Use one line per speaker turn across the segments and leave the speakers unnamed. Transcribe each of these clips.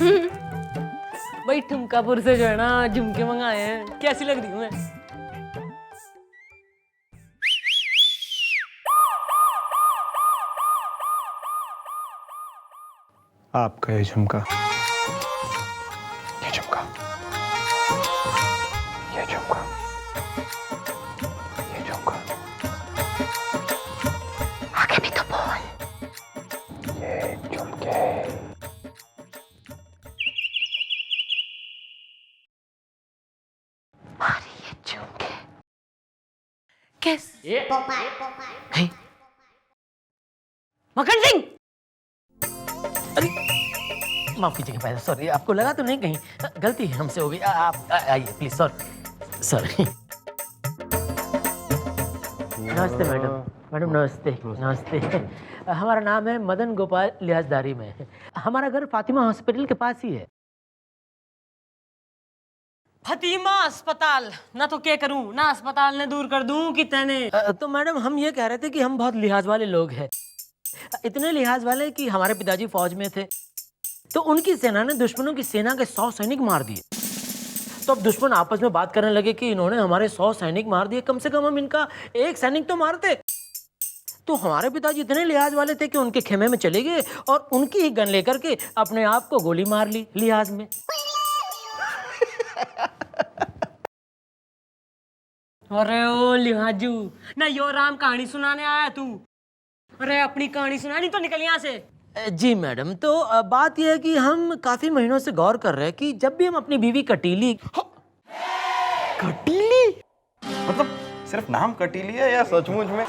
भाई ठुमकापुर से जो है ना झुमके मंगाए हैं, कैसी लग रही हूँ मैं?
आपका ये झुमका, ये झुमका, ये झुमका, ये झुमका, आगे भी तो बोल। ये झुमके,
अरे ये झुमके कैसे?
हे,
मक्खन सिंह,
अरे माफ कीजिएगा भाई, सॉरी, आपको लगा तो नहीं कहीं? गलती हमसे हो गई। आप आइए प्लीज, सॉरी सॉरी। नमस्ते मैडम, मैडम नमस्ते नमस्ते। हमारा नाम है मदन गोपाल लिहाजदारी में। हमारा घर फातिमा हॉस्पिटल के पास ही है।
फतीमा अस्पताल ना तो क्या करूं, ना अस्पताल ने दूर कर दूं कि तेने।
तो मैडम हम ये कह रहे थे कि हम बहुत लिहाज वाले लोग हैं, इतने लिहाज वाले कि हमारे पिताजी फौज में थे, तो उनकी सेना ने दुश्मनों की सेना के 100 सैनिक मार दिए। तो अब दुश्मन आपस में बात करने लगे कि इन्होंने हमारे 100 सैनिक मार दिए, कम से कम हम इनका एक सैनिक तो मारते। तो हमारे पिताजी इतने लिहाज वाले थे कि उनके खेमे में चले गए और उनकी ही गन लेकर के अपने आप को गोली मार ली लिहाज में।
अरे ओ लिहाजू, ना यो राम कहानी सुनाने आया तू? अरे अपनी कहानी सुना, नहीं तो निकल यहाँ से।
जी मैडम, तो बात यह है कि हम काफी महीनों से गौर कर रहे हैं कि जब भी हम अपनी बीवी कटीली
मतलब सिर्फ नाम कटीली है या सचमुच में?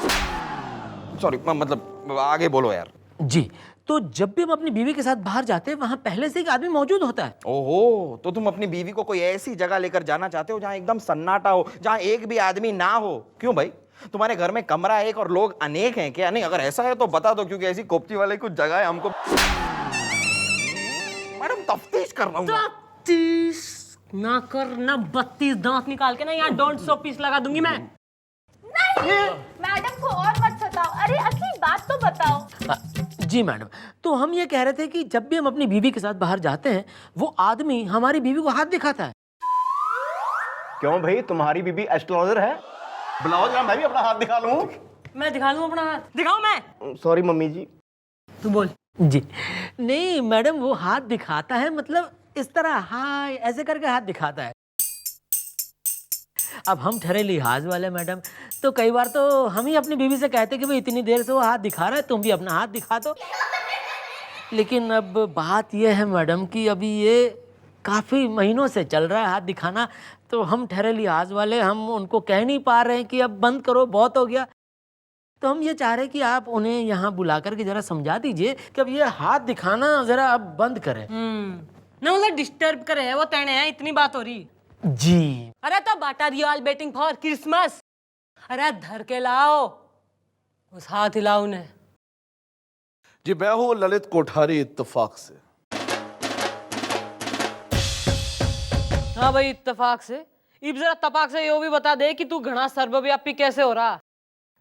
सॉरी, मतलब आगे बोलो यार।
जी, तो जब भी हम अपनी बीवी के साथ बाहर जाते हैं वहां पहले से एक आदमी मौजूद होता है।
ओहो, तो तुम अपनी बीवी को कोई ऐसी जगह लेकर जाना चाहते हो जहाँ एकदम सन्नाटा हो, जहाँ एक भी आदमी ना हो। क्यों भाई, तुम्हारे घर में कमरा एक और लोग अनेक हैं क्या? नहीं, अगर ऐसा है तो बता दो, क्योंकि ऐसी कोपची वाले कुछ जगह है हमको। मैडम तफ्तीश कर रहा हूँ।
तफ्तीश ना कर ना, 32 दांत निकाल के ना यहाँ डोंट सो पीस लगा दूंगी मैं।
नहीं, मैडम को और मत सताओ। अरे असली बात तो बताओ।
जी मैडम, तो हम ये कह रहे थे कि जब भी हम अपनी बीवी के साथ बाहर जाते हैं वो आदमी हमारी बीवी को हाथ दिखाता है।
क्यों भाई, तुम्हारी बीबी एस्ट्रोलॉजर है? बुलाओ जरा, मैं भी अपना हाथ दिखा लूं।
मैं दिखा लूं अपना हाथ? दिखाऊं मैं?
सॉरी मम्मी जी।
तू बोल।
जी नहीं मैडम, वो हाथ दिखाता है, मतलब इस तरह हाय ऐसे करके हाथ दिखाता है। अब हम ठहरे लिहाज वाले मैडम, तो कई बार तो हम ही अपनी बीवी से कहते कि भाई इतनी देर से वो हाथ दिखा रहा है, तुम भी अपना हाथ दिखा दो। लेकिन अब बात यह है मैडम कि अभी ये काफ़ी महीनों से चल रहा है हाथ दिखाना, तो हम ठहरे लिहाज वाले हम उनको कह नहीं पा रहे हैं कि अब बंद करो, बहुत हो गया। तो हम ये चाह रहे हैं कि आप उन्हें यहाँ बुला करके जरा समझा दीजिए कि अब ये हाथ दिखाना जरा अब बंद करें।
ना मतलब डिस्टर्ब करे है वो तेने है, इतनी बात हो रही।
जी
अरे तो बाटा रियो ऑल बेटिंग फॉर क्रिसमस। अरे धर के लाओ, उस हाथ हिलाओ ने।
जी मैं हूँ ललित कोठारी इत्तेफाक से।
हाँ भाई इत्तेफाक से। इब जरा तपाक से यो भी बता दे कि तू घना सर्वव्यापी कैसे हो रहा,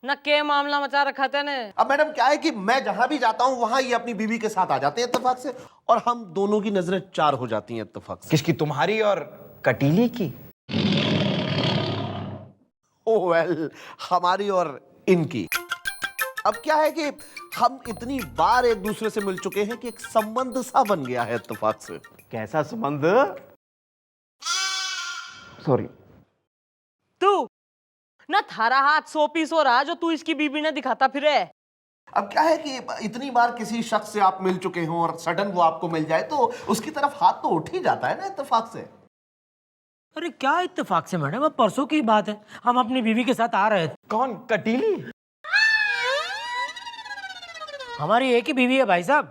न के मामला मचा रखा तेने।
अब मैडम क्या है कि मैं जहां भी जाता हूं वहां ये अपनी बीवी के साथ आ जाते हैं इत्तेफाक से, और हम दोनों की नजरें चार हो जाती हैं इत्तेफाक से।
किसकी, तुम्हारी और कटीली की?
ओह वेल, हमारी और इनकी। अब क्या है कि हम इतनी बार एक दूसरे से मिल चुके हैं कि एक संबंध सा बन गया है इत्तेफाक से। कैसा संबंध? सॉरी,
तू ना थारा हाथ 100 पीस हो रहा जो तू इसकी बीबी ने दिखाता फिरे।
अब क्या है कि इतनी बार किसी शख्स से आप मिल चुके हो और सडन वो आपको मिल जाए तो उसकी तरफ हाथ तो उठ ही जाता है ना इत्तेफाक से।
अरे क्या इत्तेफाक से मैडम, अब परसों की बात है, हम अपनी बीवी के साथ आ रहे थे।
कौन, कटीली?
हमारी एक ही बीवी है भाई साहब।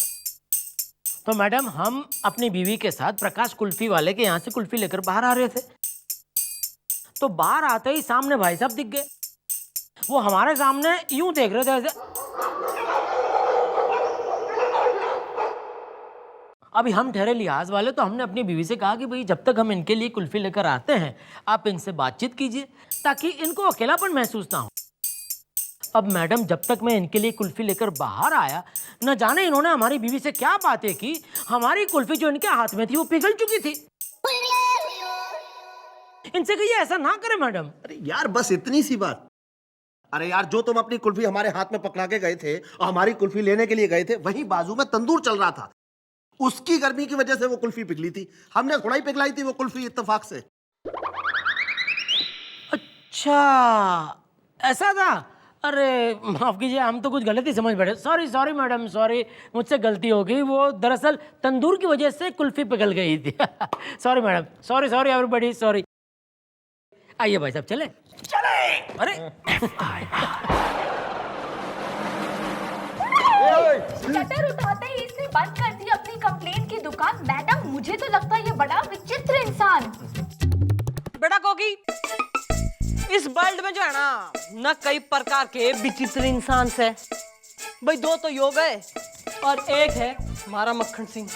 तो मैडम हम अपनी बीवी के साथ प्रकाश कुल्फी वाले के यहाँ से कुल्फी लेकर बाहर आ रहे थे, तो बाहर आते ही सामने भाई साहब दिख गए। वो हमारे सामने यूं देख रहे थे ऐसे। अभी हम ठहरे लिहाज वाले, तो हमने अपनी बीवी से कहा कि भाई जब तक हम इनके लिए कुल्फी लेकर आते हैं आप इनसे बातचीत कीजिए ताकि इनको अकेलापन महसूस ना हो। अब मैडम जब तक मैं इनके लिए कुल्फी लेकर बाहर आया, न जाने इन्होंने हमारी बीवी से क्या बातें की, हमारी कुल्फी जो इनके हाथ में थी वो पिघल चुकी थी। इनसे कहिए ऐसा ना करें मैडम।
अरे यार बस इतनी सी बात। अरे यार जो तुम अपनी कुल्फी हमारे हाथ में पकड़ा के गए थे और हमारी कुल्फी लेने के लिए गए थे, वहीं बाजू में तंदूर चल रहा था, उसकी गर्मी की वजह से वो कुल्फी पिघली थी। हमने थोड़ा ही पिघलाई थी वो कुल्फी इत्तेफाक से।
अच्छा ऐसा था। अरे माफ कीजिए, हम तो कुछ गलत ही समझ बैठे। सॉरी सॉरी मैडम, सॉरी, मुझसे गलती हो गई। वो दरअसल तंदूर की वजह से कुल्फी पिघल गई थी। Sorry madam, sorry sorry everybody, sorry. आइए भाई साहब, चले चले। अरे
शटर उठाते ही इसने बंद कर दी अपनी कंप्लेंट की दुकान। मैडम मुझे तो लगता है ये बड़ा विचित्र इंसान।
बेटा कोकी, इस वर्ल्ड में जो है ना कई प्रकार के विचित्र इंसान से। भाई दो तो योग है और एक है हमारा मक्खन सिंह।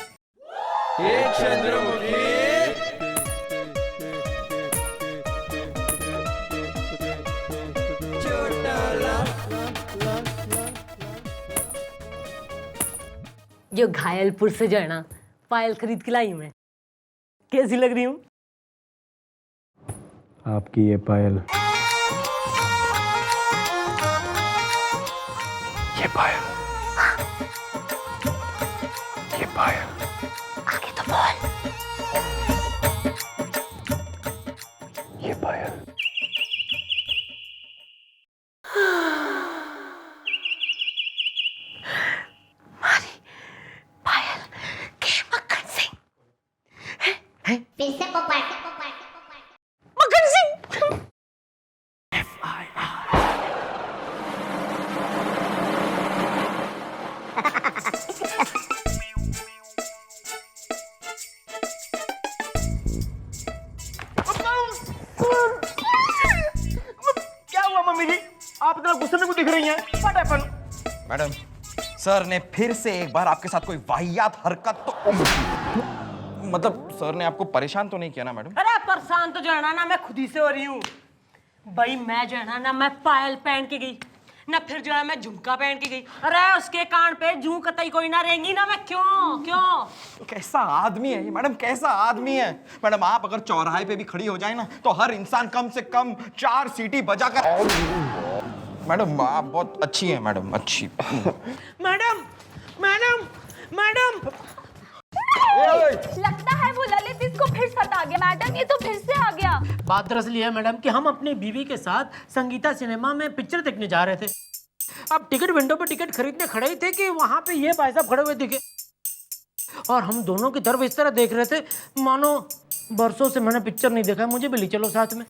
जो घायलपुर से जो है ना पायल खरीद के लाई मैं, कैसी लग रही हूँ?
आपकी ये पायल, ये पायल, ये पायल,
आगे तो बोल।
ये पायल।
मक्खन सिंह।
क्या हुआ मम्मी जी, आप इतना गुस्से में क्यों दिख रही हैं? What happened? मैडम, सर ने फिर से एक बार आपके साथ कोई वाहियात हरकत तो मतलब सर ने आपको परेशान तो नहीं किया ना मैडम?
अरे परेशान तो जो है ना मैं खुद ही से हो रही हूँ। भाई मैं जो है ना मैं पायल पहन के गई ना, फिर जो है मैं झुमका पहन के गई। अरे उसके कान पे जूं कतई कोई ना रहेंगी ना, मैं क्यों क्यों?
कैसा आदमी है ये मैडम, कैसा आदमी है मैडम। आप अगर चौराहे पे भी खड़ी हो जाए ना तो हर इंसान कम से कम 4 सीटी बजाकर। मैडम आप बहुत अच्छी हैं मैडम, अच्छी।
मैडम मैडम मैडम,
लगता है वो ललित इसको फिर सता गया। मैडम ये तो फिर से आ गया।
बात दरअसल ये है मैडम कि हम अपनी बीवी के साथ संगीता सिनेमा में पिक्चर देखने जा रहे थे। अब टिकट विंडो पे टिकट खरीदने खड़े ही थे कि वहां पे ये भाई साहब खड़े हुए दिखे और हम दोनों की तरफ इस तरह देख रहे थे मानो बरसों से मैंने पिक्चर नहीं देखा, मुझे भी ले चलो साथ में।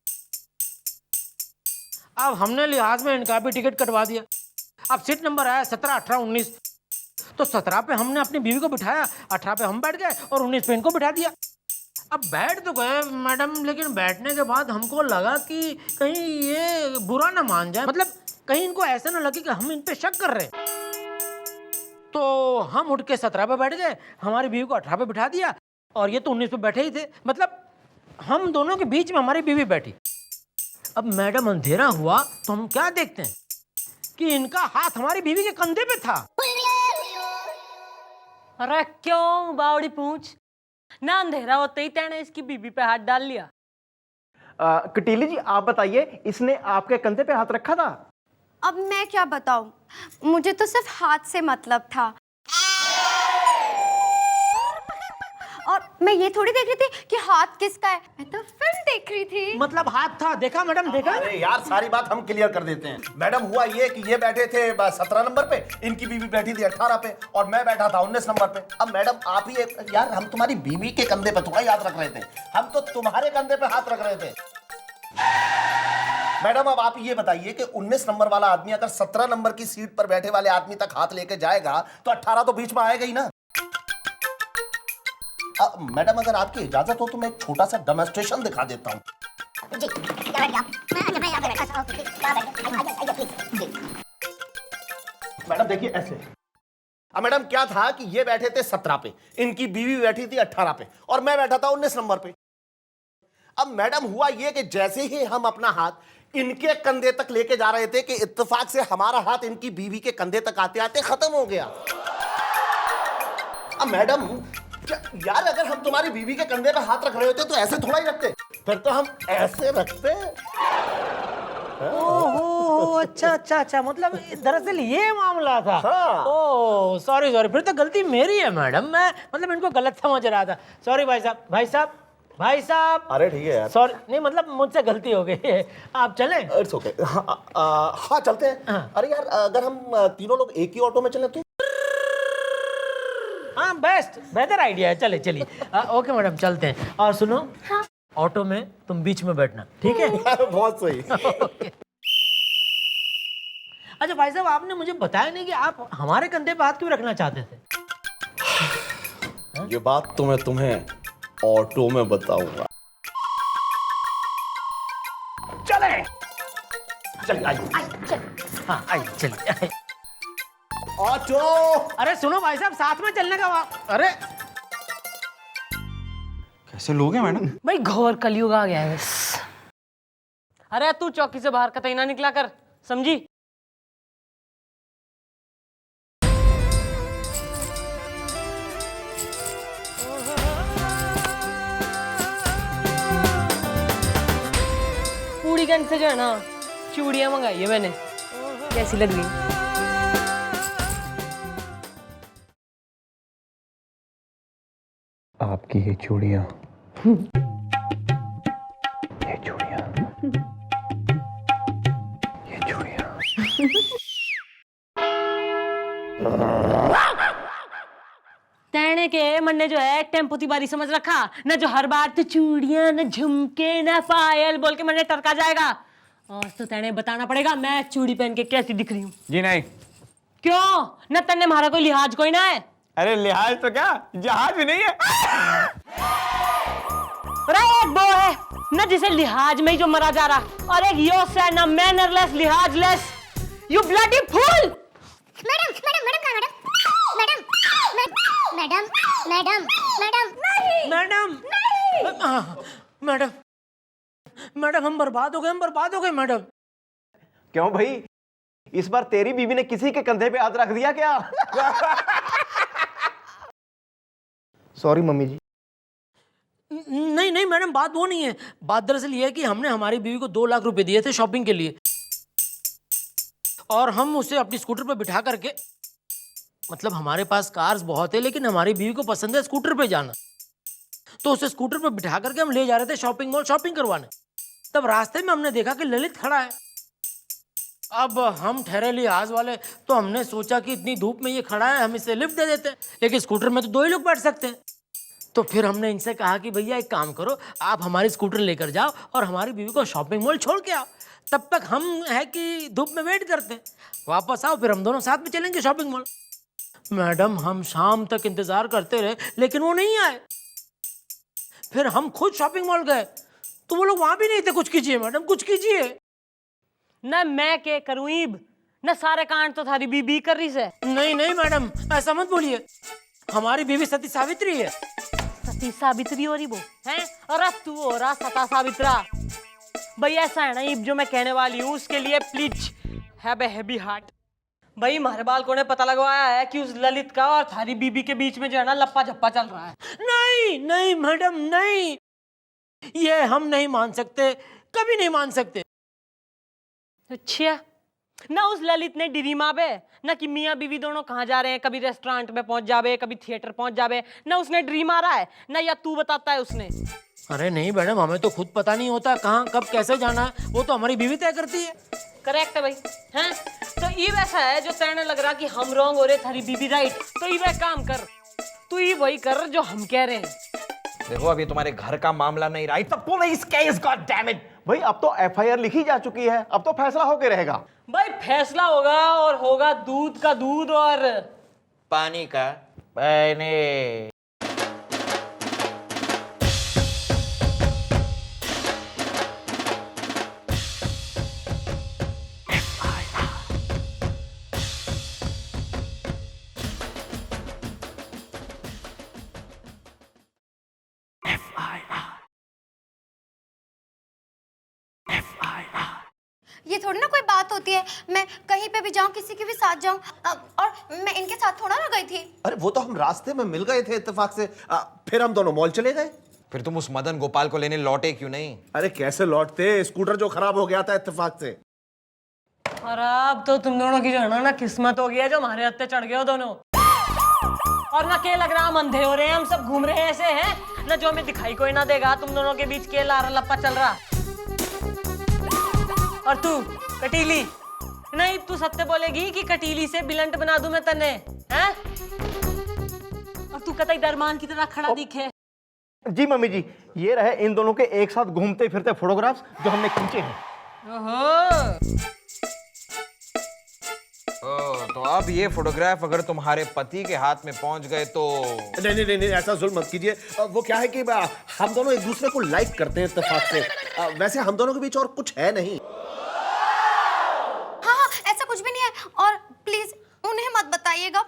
अब हमने लिहाज में इनका भी टिकट कटवा दिया। अब सीट नंबर आया 17, 18, 19। तो 17 पे हमने अपनी बीवी को बिठाया, 18 पे हम बैठ गए और 19 पे इनको बिठा दिया। अब बैठ तो गए मैडम, लेकिन बैठने के बाद हमको लगा कि कहीं ये बुरा ना मान जाए, मतलब कहीं इनको ऐसा ना लगे कि हम इन पे शक कर रहे हैं। तो हम उठ के 17 पे बैठ गए, हमारी बीवी को 18 पे बिठा दिया और ये तो 19 पे बैठे ही थे। मतलब हम दोनों के बीच में हमारी बीवी बैठी। अब मैडम अंधेरा हुआ तो हम क्या देखते हैं कि इनका हाथ हमारी बीवी के कंधे पे था।
अरे क्यों बावड़ी पूछ ना, अंधेरा होते ही तेने इसकी बीबी पे हाथ डाल लिया।
कटीली जी आप बताइए, इसने आपके कंधे पे हाथ रखा था?
अब मैं क्या बताऊं, मुझे तो सिर्फ हाथ से मतलब था। और मैं ये थोड़ी देख रही थी कि हाथ किसका है, मैं तो फिल्म देख रही थी।
मतलब हाथ था, देखा मैडम, देखा?
अरे यार सारी बात हम क्लियर कर देते हैं। मैडम हुआ ये कि ये बैठे थे 17 नंबर पे, इनकी बीवी बैठी थी 18 पे और मैं बैठा था 19 नंबर पे। अब मैडम आप ही यार, हम तुम्हारी बीवी के कंधे पे थोड़ा याद रख रहे थे, हम तो तुम्हारे कंधे पे हाथ रख रहे थे। मैडम अब आप ये बताइए कि 19 नंबर वाला आदमी अगर 17 नंबर की सीट पर बैठे वाले आदमी तक हाथ लेके जाएगा तो 18 तो बीच में आएगा ही ना। मैडम अगर आपकी इजाजत हो तो मैं एक छोटा सा डेमोन्स्ट्रेशन दिखा देता हूं। मैडम देखिए ऐसे। अब मैडम क्या था कि ये बैठे थे 17 पे, इनकी बीवी बैठी थी 18 पे और मैं बैठा था 19 नंबर पे। अब मैडम हुआ ये कि जैसे ही हम अपना हाथ इनके कंधे तक लेके जा रहे थे कि इत्तेफाक से हमारा हाथ इनकी बीवी के कंधे तक आते आते खत्म हो गया। अब मैडम यार, अगर हम तुम्हारी बीवी के कंधे पे हाथ रख रहे होते तो ऐसे थोड़ा ही रखते, फिर तो हम ऐसे रखते।
ओहो, अच्छा अच्छा अच्छा, मतलब दरअसल ये मामला था।
हाँ।
ओह सॉरी सॉरी, फिर तो गलती मेरी है मैडम, मैं मतलब इनको गलत समझ रहा था। सॉरी भाई साहब, भाई साहब, भाई साहब।
अरे ठीक है यार,
सॉरी, नहीं मतलब मुझसे गलती हो गई है। आप चलें?
It's okay. हाँ चलते हैं।
हाँ।
अरे यार, अगर हम तीनों लोग एक ही ऑटो में चले तो?
हाँ बेस्ट, बेहतर आइडिया है, चले चलिए। ओके मैडम, चलते हैं। और सुनो,
हाँ।
ऑटो में तुम बीच में बैठना, ठीक है?
बहुत सही।
ओके। अच्छा भाई साहब, आपने मुझे बताया नहीं कि आप हमारे कंधे पे हाथ क्यों रखना चाहते थे?
ये बात तो मैं तुम्हें ऑटो में बताऊंगा।
चले चलिए, आइए। हाँ आइए, चलिए आइए।
ऑटो।
अरे सुनो भाई साहब, साथ में चलने का अरे
कैसे लोग हैं मैडम?
भाई घोर कलयुग आ गया है बस। अरे तू चौकी से बाहर कतई ना निकला कर, समझी? पूड़ीगंज से जो है ना चूड़ियां मंगाई है मैंने, कैसी लग रही?
आपकी ये चूड़ियां, ये चूड़ियां, ये चूड़ियां।
तेने के मन ने जो है टेम्पो बारी समझ रखा ना, जो हर बार तो चूड़ियां ना झुमके ना पायल बोल के मन टरका जाएगा। और तो तेने बताना पड़ेगा मैं चूड़ी पहन के कैसी दिख रही हूँ।
जी नहीं।
क्यों ना, तेने हमारा कोई लिहाज कोई ना है?
अरे लिहाज तो क्या, जहाज भी नहीं है।
अरे एक वो है ना जिसे लिहाज में ही जो मरा जा रहा, और एक यो से ना मैनरलेस लिहाजलेस, you bloody fool.
Madam madam madam कहाँ madam? Madam madam madam madam
madam madam madam, हम बर्बाद हो गए, हम बर्बाद हो गए मैडम।
क्यों भाई, इस बार तेरी बीवी ने किसी के कंधे पे हाथ रख दिया क्या? सॉरी मम्मी जी।
नहीं नहीं मैडम, बात वो नहीं है। बात दरअसल ये है कि हमने हमारी बीवी को 2 लाख रुपए दिए थे शॉपिंग के लिए, और हम उसे अपनी स्कूटर पे बिठा करके, मतलब हमारे पास कार्स बहुत है लेकिन हमारी बीवी को पसंद है स्कूटर पे जाना, तो उसे स्कूटर पे बिठा करके हम ले जा रहे थे शॉपिंग मॉल शॉपिंग करवाने। तब रास्ते में हमने देखा कि ललित खड़ा है। अब हम ठहरे लिहाज वाले, तो हमने सोचा कि इतनी धूप में ये खड़ा है, हम इसे लिफ्ट दे देते हैं, लेकिन स्कूटर में तो 2 ही लोग बैठ सकते हैं। तो फिर हमने इनसे कहा कि भैया एक काम करो, आप हमारी स्कूटर लेकर जाओ और हमारी बीवी को शॉपिंग मॉल छोड़ के आओ, तब तक हम है कि धूप में वेट करते हैं, वापस आओ फिर हम दोनों साथ में चलेंगे शॉपिंग मॉल। मैडम हम शाम तक इंतजार करते रहे लेकिन वो नहीं आए। फिर हम खुद शॉपिंग मॉल गए तो वो लोग वहां भी नहीं थे। कुछ कीजिए मैडम, कुछ कीजिए।
ना मैं के करूईब ना, सारे कांड तो थारी बीबी कर रही से।
नहीं नहीं मैडम, ऐसा मत बोलिए, हमारी बीवी सती सावित्री है।
सती सावित्री हो रही वो है, और तू हो रहा सता सावित्रा। भाई ऐसा है ना, ये जो मैं कहने वाली हूँ उसके लिए please have a heavy heart. भाई हमारे बालकों ने पता लगवाया है कि उस ललित का और थारी बीबी के बीच में जो है ना लप्पा झप्पा चल रहा है।
नहीं नहीं मैडम नहीं, ये हम नहीं मान सकते, कभी नहीं मान सकते।
अच्छा ना, उस ललित ने डिरी माबे ना कि मियाँ बीवी दोनों कहाँ जा रहे हैं, कभी रेस्टोरेंट में पहुंच जावे, कभी थिएटर पहुंच जावे ना, उसने ड्रीम मारा है ना, या तू बताता है उसने?
अरे नहीं मैडम, हमें तो खुद पता नहीं होता कहाँ कब कैसे जाना है, वो तो हमारी बीवी तय करती है।
करेक्ट है भाई, हैं? तो ये वैसा है जो तेने लग रहा कि हम रॉन्ग हो रहे, थारी बीबी राइट, तो ये वह काम कर, तू ये वही कर जो हम कह रहे हैं।
देखो अभी तुम्हारे घर का मामला नहीं रहा, it's a police case, god damn it.
भाई अब तो एफआईआर लिखी जा चुकी है, अब तो फैसला होके रहेगा।
भाई फैसला होगा, और होगा दूध का दूध और
पानी का पानी।
होती है। मैं कहीं पे भी जाऊं, किसी के भी साथ जाऊं, और मैं इनके साथ थोड़ा ना गई थी।
अरे वो तो हम रास्ते में मिल गए थे इत्तेफाक से, फिर हम दोनों मॉल चले गए।
फिर तुम उस मदन गोपाल को लेने लौटे क्यों नहीं?
अरे कैसे लौटते, स्कूटर जो खराब हो गया था इत्तेफाक से।
और अब तो तुम दोनों की जो है ना किस्मत हो गई है, जो हमारे हत्थे चढ़ गए हो दोनों। और ना के लग रहा हम अंधे हो रहे हैं, हम सब घूम रहे हैं ऐसे हैं ना, जो हमें दिखाई कोई ना देगा। तुम दोनों के बीच के लारा लप्पा चल रहा। और तू कटीली, नहीं तू सत्य बोलेगी कि कटीली से बिलंट बना दूं मैं तने, हैं? और तू कतई दरमान की तरह खड़ा दिखे।
जी मम्मी जी, ये रहे इन दोनों के एक साथ घूमते फिरते फोटोग्राफ्स जो हमने खींचे हैं।
तो अब ये फोटोग्राफ अगर तुम्हारे पति के हाथ में पहुंच गए तो?
नहीं नहीं नहीं, ऐसा जुल्म मत कीजिए। वो क्या है कि हम दोनों एक दूसरे को लाइक करते हैं इत्तेफाक से। वैसे हम दोनों के बीच और कुछ है नहीं।
हाँ हाँ, ऐसा कुछ भी नहीं है, और प्लीज उन्हें मत बताइएगा।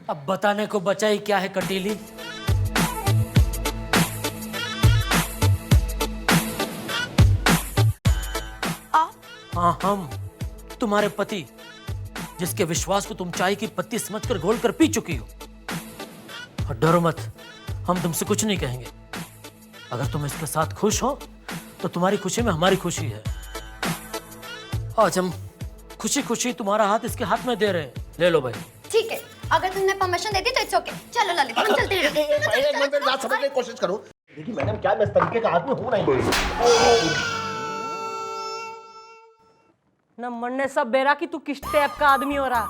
अब बताने को बचा ही क्या है कटीली। हाँ, हम तुम्हारे पति, जिसके विश्वास को तुम चाय की पत्ती समझकर घोलकर पी चुकी हो। और डरो मत, हम तुमसे कुछ नहीं कहेंगे। अगर तुम इसके साथ खुश हो तो तुम्हारी खुशी में हमारी खुशी है। आज हम खुशी खुशी तुम्हारा हाथ इसके हाथ में दे रहे हैं। ले लो भाई।
ठीक है, अगर तुमने परमिशन दे दी तो इट्स ओके। चलो ललित, हम चलते हैं।
एक मिनट बात समझने की कोशिश करो। देखिए मैडम, क्या मैं इस तरीके का आदमी हूं नहीं।
न मरने सब बेरा कि तू किस टाइप का आदमी हो रहा।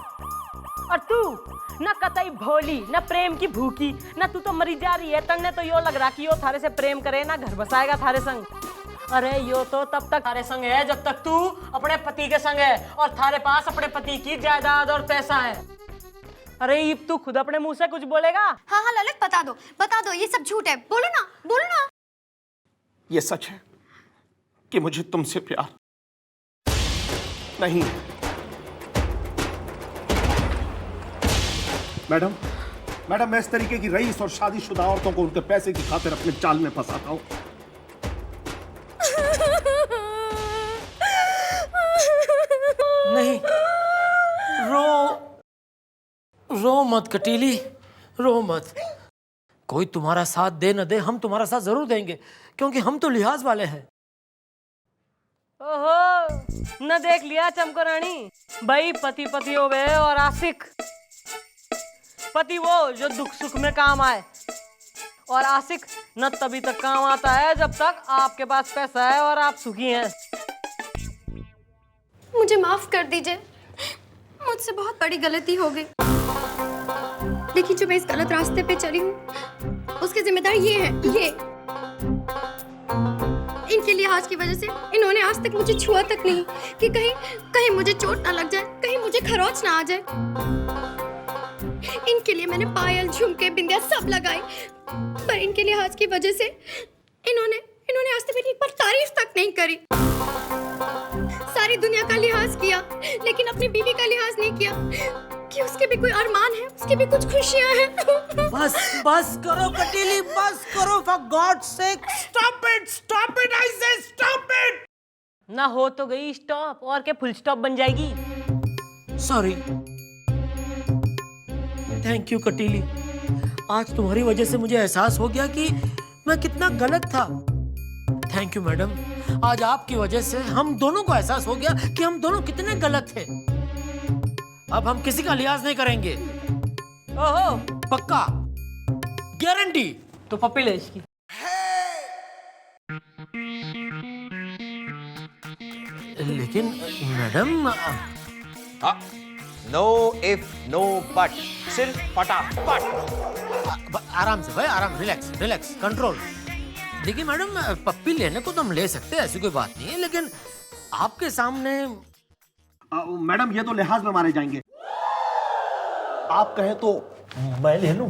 और तू न कतई भोली, न प्रेम की भूखी, न तू तो मरी जा रही है। तन्ने तो यो लग रहा कि यो थारे से प्रेम करे ना घर बसाएगा थारे संग। अरे यो तो तब तक थारे संग है जब तक तू अपने पति के संग है और थारे पास अपने पति की जायदाद और पैसा है। अरे ये तू खुद अपने मुंह से कुछ बोलेगा?
हाँ हाँ ललित, बता दो, ये सब झूठ है। बोलो ना।
ये सच है कि मुझे तुमसे प्यार नहीं। मैडम, मैं इस तरीके की रईस और शादीशुदा औरतों को उनके पैसे की खातिर अपने जाल में फंसाता हूं।
नहीं, रो मत कटीली, रो मत। कोई तुम्हारा साथ दे न दे, हम तुम्हारा साथ जरूर देंगे, क्योंकि हम तो लिहाज वाले हैं।
ओहो, न देख लिया चमको रानी भाई, पति हो गए और आशिक। पति वो जो दुख सुख में काम आए, और आशिक न तभी तक काम आता है जब तक आपके पास पैसा है और आप सुखी हैं।
मुझे माफ कर दीजिए, मुझसे बहुत बड़ी गलती हो गई। देखिए, जो मैं इस गलत रास्ते पे चली हूँ उसकी जिम्मेदार ये है। इनके लिहाज की वजह से इन्होंने आज तक मुझे छुआ तक नहीं कि कहीं मुझे चोट ना लग जाए, कहीं मुझे खरोच ना आ जाए। इनके लिए मैंने पायल, झुमके, बिंदिया सब लगाई, पर इनके लिहाज की वजह से इन्होंने आज तक मेरी एक बार तारीफ तक नहीं करी। सारी दुनिया का लिहाज किया, लेकिन अपनी बीवी का लिहाज नहीं किया कि उसके भी कोई अरमान है, उसकी भी कुछ खुशियां हैं।
बस करो कटीली, बस करो, for God sake stop it, I say stop it.
ना हो तो गई स्टॉप, और क्या फुल स्टॉप बन जाएगी।
सॉरी, थैंक यू कटीली। आज तुम्हारी वजह से मुझे एहसास हो गया कि मैं कितना गलत था। थैंक यू मैडम, आज आपकी वजह से हम दोनों को एहसास हो गया कि हम दोनों कितने गलत थे। अब हम किसी का लिहाज नहीं करेंगे।
ओहो,
पक्का, गारंटी।
तो पप्पी ले इसकी।
लेकिन madam,
no if no but, सिर्फ फटाफट।
आराम से भाई, आराम, रिलैक्स, कंट्रोल। देखिए मैडम, पप्पी लेने को तो हम ले सकते हैं, ऐसी कोई बात नहीं है, लेकिन आपके सामने।
मैडम, ये तो लिहाज में मारे जाएंगे। आप कहें तो मैं ले लूं।